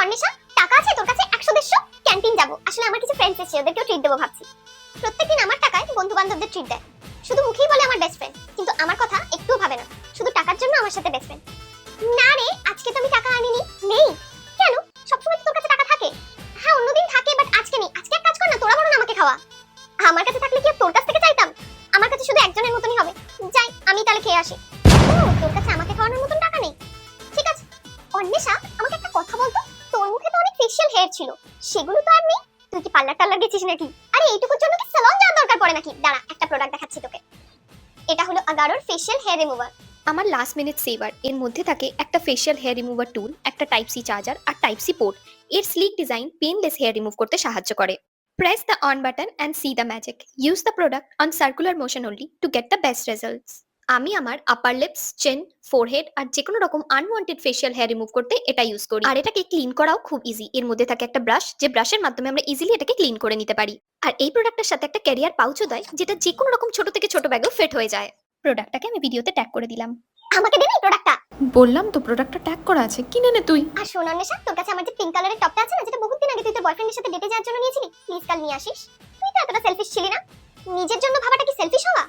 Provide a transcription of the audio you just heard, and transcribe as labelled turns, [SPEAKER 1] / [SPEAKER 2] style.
[SPEAKER 1] অর্ণিশা, টাকা আছে তোর কাছে 100-150? ক্যান্টিন যাব, আসলে আমার কিছু ফ্রেন্ডস এসেছে, ওদেরকেও ট্রিট দেবো ভাবছি। প্রত্যেকদিন আমার টাকায় বন্ধু বান্ধবদের ট্রিট দেয়, শুধু মুখেই বলে আমার বেস্ট ফ্রেন্ড, কিন্তু আমার কথা একটুও ভাবে না, শুধু টাকার জন্য আমার সাথে বেস্ট ফ্রেন্ড। না রে, আজকে তো আমি টাকা আনিনি। নেই কেন? সবসময় তোর কাছে টাকা থাকে। হ্যাঁ অন্যদিন থাকে, বাট আজকে নেই। আজকে এক কাজ কর না, তোরা বরং আমাকে খাওয়া। আমার কাছে থাকলে কি তোর কাছ থেকে চাইতাম? আমার কাছে শুধু একজনের মতনই হবে। যাই আমি তাহলে খেয়ে আসি। ও, তোর কাছে আমাকে খাওয়ানোর মতন টাকা নেই? ঠিক আছে। অন্বেষা, আমাকে একটা কথা বলতো, তোর মুখে তো অনেক ফেশিয়াল হেয়ার ছিল, সেগুলো তো আর নেই। তুই কি পার্লার টার্লার গেছিস নাকি? আরে এইটুকুর জন্য কি সালন যাওয়ার দরকার পড়ে নাকি? দাঁড়া, একটা প্রোডাক্ট দেখাচ্ছি তোকে। এটা হলো আগারোর ফেশিয়াল হেয়ার রিমুভার।
[SPEAKER 2] আমার লাস্ট মিনিট সেভার এর মধ্যে থাকে একটা ফেশিয়াল হেয়ার রিমুভার টুল, একটা টাইপ সি চার্জার আর টাইপ সি পোর্ট। এর sleek design painless hair remove করতে সাহায্য করে। Press the on button and see the magic. Use the product on circular motion only to get the best results. আমি আমার upper lips, chin, forehead আর যে কোনো রকম আনওয়ান্টেড ফেশিয়াল হেয়ার রিমুভ করতে এটা ইউজ করি। আর এটাকে ক্লিন করাও খুব ইজি। এর মধ্যে থাকে একটা ব্রাশ, যে ব্রাশের মাধ্যমে আমরা ইজিলি এটাকে ক্লিন করে নিতে পারি। আর এই প্রোডাক্টের সাথে একটা ক্যারিয়ার পাউচও দেয়, যেটা যে কোনো রকম ছোট থেকে ছোট ব্যাগেও ফিট হয়ে যায়। প্রোডাক্টটাকে আমি ভিডিওতে ট্যাগ করে দিলাম।
[SPEAKER 1] আমাকে দে না এই প্রোডাক্টটা।
[SPEAKER 3] বললাম তো প্রোডাক্টটা ট্যাগ করা আছে, কিনে নে তুই।
[SPEAKER 1] আর শোন অন্বেষা, তোর কাছে আমার যে পিঙ্ক কালারের টপটা আছে না, যেটা বহুত দিন আগে তুই তোর বয়ফ্রেন্ডের সাথে ডেটে যাওয়ার জন্য নিয়েছিলি, প্লিজ কাল নিয়ে আসিস। তুই তো এতটা সেলফিশ ছিলি না। নিজের জন্য ভাবাটা কি সেলফিশ হওয়া?